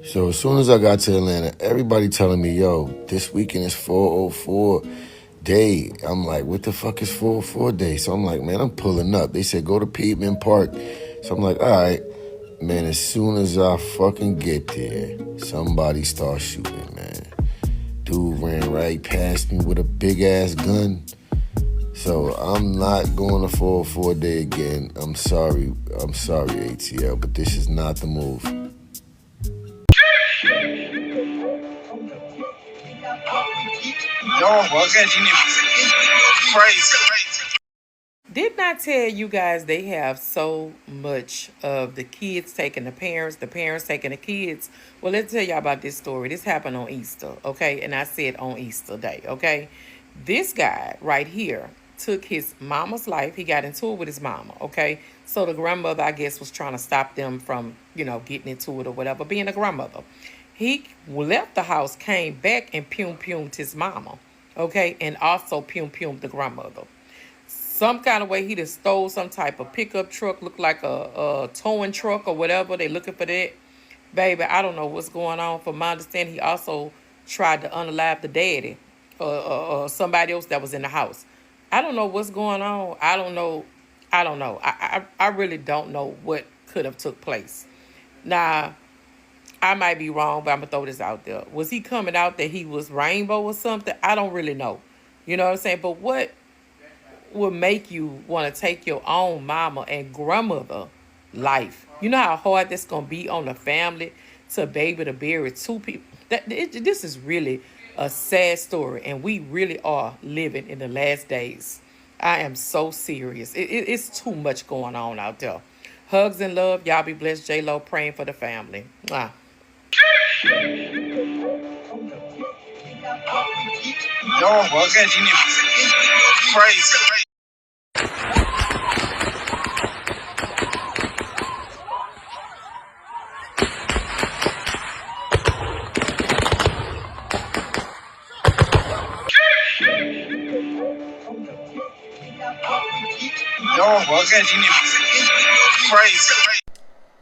So as soon as I got to Atlanta, everybody telling me, yo, this weekend is 404 day. I'm like, what the fuck is 404 day? So I'm like, man, I'm pulling up. They said, go to Piedmont Park. So I'm like, all right. Man, as soon as I fucking get there, somebody starts shooting, man. Dude ran right past me with a big-ass gun. So I'm not going to 404 day again. I'm sorry, ATL, but this is not the move. Didn't I tell you guys they have so much of the kids taking the parents taking the kids? Well, let's tell y'all about this story. This happened on Easter, okay? And I said on Easter Day, okay? This guy right here took his mama's life. He got into it with his mama, okay? So the grandmother, I guess, was trying to stop them from, getting into it or whatever, being a grandmother. He left the house, came back, and pumed his mama, okay? And also pumed the grandmother. Some kind of way he just stole some type of pickup truck, looked like a towing truck or whatever. They looking for that. Baby, I don't know what's going on. From my understanding, he also tried to unalive the daddy or somebody else that was in the house. I don't know what's going on. I don't know. I really don't know what could have took place. Now, I might be wrong, but I'm going to throw this out there. Was he coming out that he was rainbow or something? I don't really know. You know what I'm saying? But what will make you want to take your own mama and grandmother life? You know how hard that's going to be on the family to be able to bury two people? This is really a sad story, and we really are living in the last days. I am so serious. It's too much going on out there. Hugs and love. Y'all be blessed. J-Lo praying for the family. Mwah.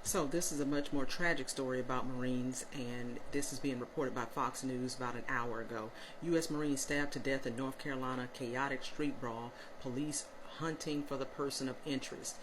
So this is a much more tragic story about Marines, and this is being reported by Fox News about an hour ago. U.S. Marines stabbed to death in North Carolina, chaotic street brawl, police hunting for the person of interest.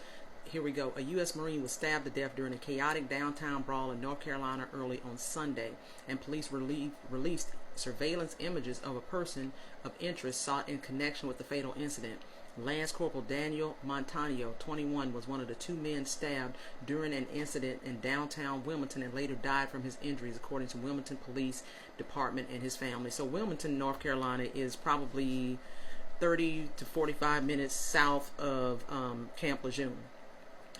Here we go. A U.S. Marine was stabbed to death during a chaotic downtown brawl in North Carolina early on Sunday, and police released surveillance images of a person of interest sought in connection with the fatal incident. Lance Corporal Daniel Montaño, 21, was one of the two men stabbed during an incident in downtown Wilmington and later died from his injuries, according to Wilmington Police Department and his family. So Wilmington, North Carolina is probably 30 to 45 minutes south of Camp Lejeune.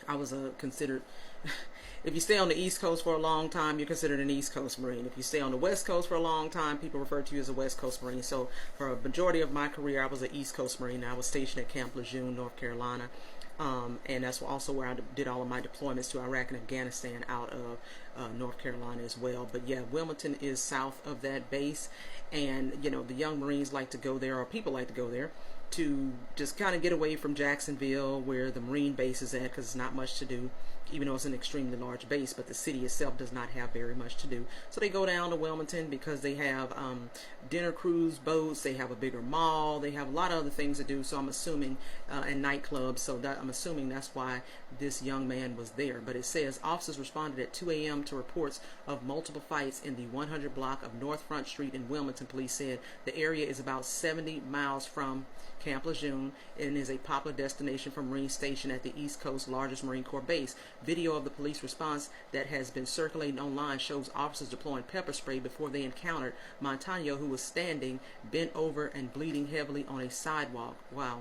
I was considered... If you stay on the East Coast for a long time, you're considered an East Coast Marine. If you stay on the West Coast for a long time, people refer to you as a West Coast Marine. So for a majority of my career, I was an East Coast Marine. I was stationed at Camp Lejeune, North Carolina. And that's also where I did all of my deployments to Iraq and Afghanistan out of North Carolina as well. But yeah, Wilmington is south of that base. And, the young Marines like to go there, or people like to go there, to just kind of get away from Jacksonville, where the Marine base is at, because it's not much to do, even though it's an extremely large base, but the city itself does not have very much to do. So they go down to Wilmington because they have dinner cruise boats, they have a bigger mall, they have a lot of other things to do, so I'm assuming, and nightclubs, so I'm assuming that's why this young man was there. But it says officers responded at 2 a.m. to reports of multiple fights in the 100 block of North Front Street in Wilmington. Police said the area is about 70 miles from Camp Lejeune and is a popular destination for Marine station at the East Coast's largest Marine Corps base. Video of the police response that has been circulating online shows officers deploying pepper spray before they encountered Montaño, who was standing bent over and bleeding heavily on a sidewalk. Wow.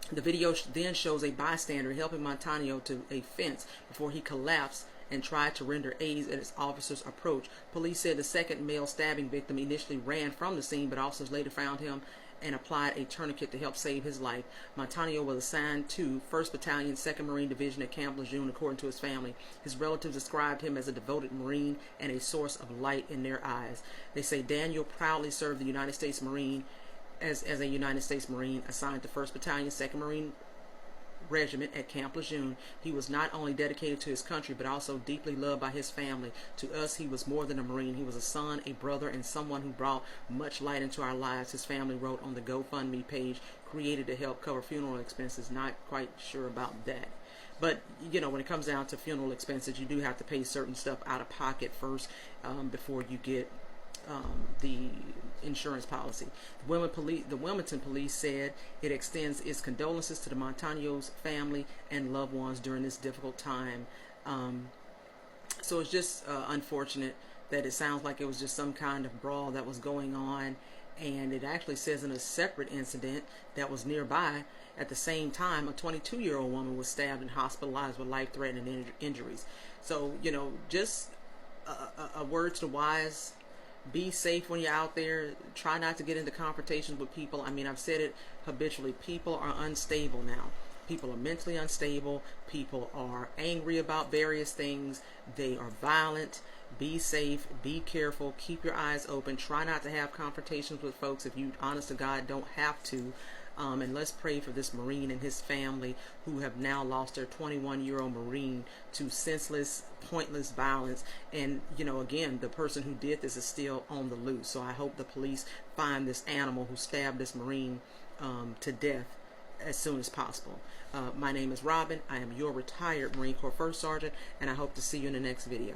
The video then shows a bystander helping Montaño to a fence before he collapsed and tried to render aid as officers approached. Police said the second male stabbing victim initially ran from the scene, but officers later found him and applied a tourniquet to help save his life. Montaño was assigned to 1st Battalion, 2nd Marine Division at Camp Lejeune, according to his family. His relatives described him as a devoted Marine and a source of light in their eyes. They say Daniel proudly served the United States Marine as a United States Marine assigned to 1st Battalion, 2nd Marine Regiment at Camp Lejeune. He was not only dedicated to his country, but also deeply loved by his family. To us, he was more than a Marine. He was a son, a brother, and someone who brought much light into our lives. His family wrote on the GoFundMe page, created to help cover funeral expenses. Not quite sure about that. But, you know, when it comes down to funeral expenses, you do have to pay certain stuff out of pocket first before you get the insurance policy. The Wilmington police said it extends its condolences to the Montaño's family and loved ones during this difficult time. So it's just unfortunate that it sounds like it was just some kind of brawl that was going on, and it actually says in a separate incident that was nearby at the same time, a 22-year-old woman was stabbed and hospitalized with life-threatening injuries. So, you know, just a word to the wise: be safe when you're out there. Try not to get into confrontations with people. I mean, I've said it habitually. People are unstable now. People are mentally unstable. People are angry about various things. They are violent. Be safe. Be careful. Keep your eyes open. Try not to have confrontations with folks if you, honest to God, don't have to. And let's pray for this Marine and his family who have now lost their 21-year-old Marine to senseless, pointless violence. And, you know, again, the person who did this is still on the loose. So I hope the police find this animal who stabbed this Marine to death as soon as possible. My name is Robin. I am your retired Marine Corps First Sergeant, and I hope to see you in the next video.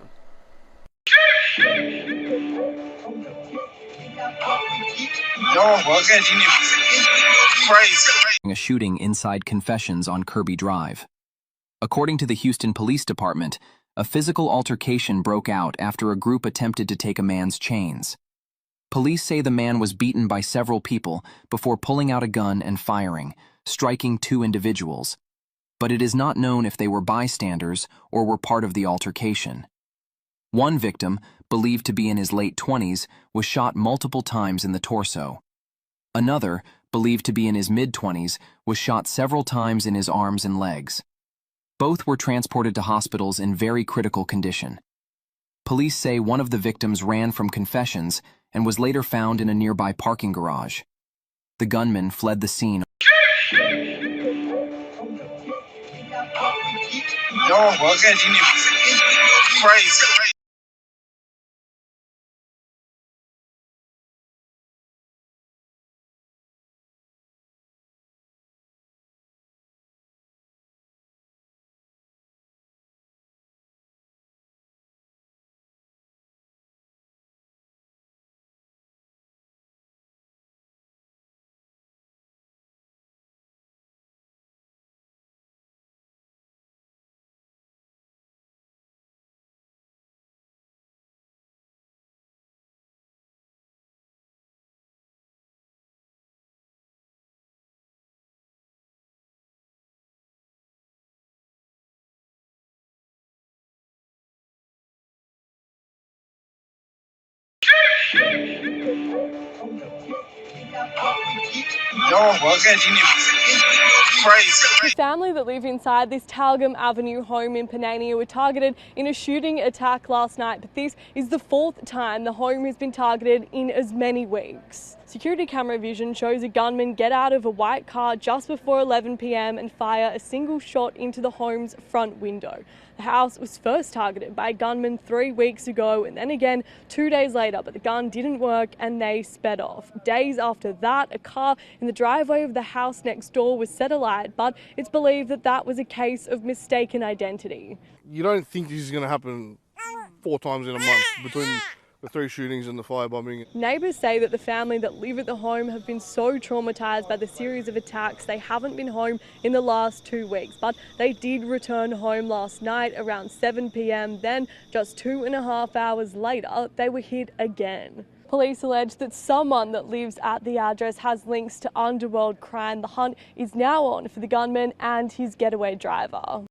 A shooting inside Confessions on Kirby Drive. According to the Houston Police Department, a physical altercation broke out after a group attempted to take a man's chains. Police say the man was beaten by several people before pulling out a gun and firing, striking 2 individuals. But it is not known if they were bystanders or were part of the altercation. One victim, believed to be in his late 20s, was shot multiple times in the torso. Another, believed to be in his mid-20s, was shot several times in his arms and legs. Both were transported to hospitals in very critical condition. Police say one of the victims ran from Confessions and was later found in a nearby parking garage. The gunman fled the scene. The family that live inside this Talgum Avenue home in Panania were targeted in a shooting attack last night, but this is the 4th time the home has been targeted in as many weeks. Security camera vision shows a gunman get out of a white car just before 11 p.m. and fire a single shot into the home's front window. The house was first targeted by a gunman 3 weeks ago and then again 2 days later, but the gun didn't work and they sped off. Days after that, a car in the driveway of the house next door was set alight, but it's believed that that was a case of mistaken identity. You don't think this is going to happen 4 times in a month between the 3 shootings and the firebombing. Neighbours say that the family that live at the home have been so traumatised by the series of attacks they haven't been home in the last 2 weeks, but they did return home last night around 7 p.m. Then, just 2.5 hours later, they were hit again. Police allege that someone that lives at the address has links to underworld crime. The hunt is now on for the gunman and his getaway driver.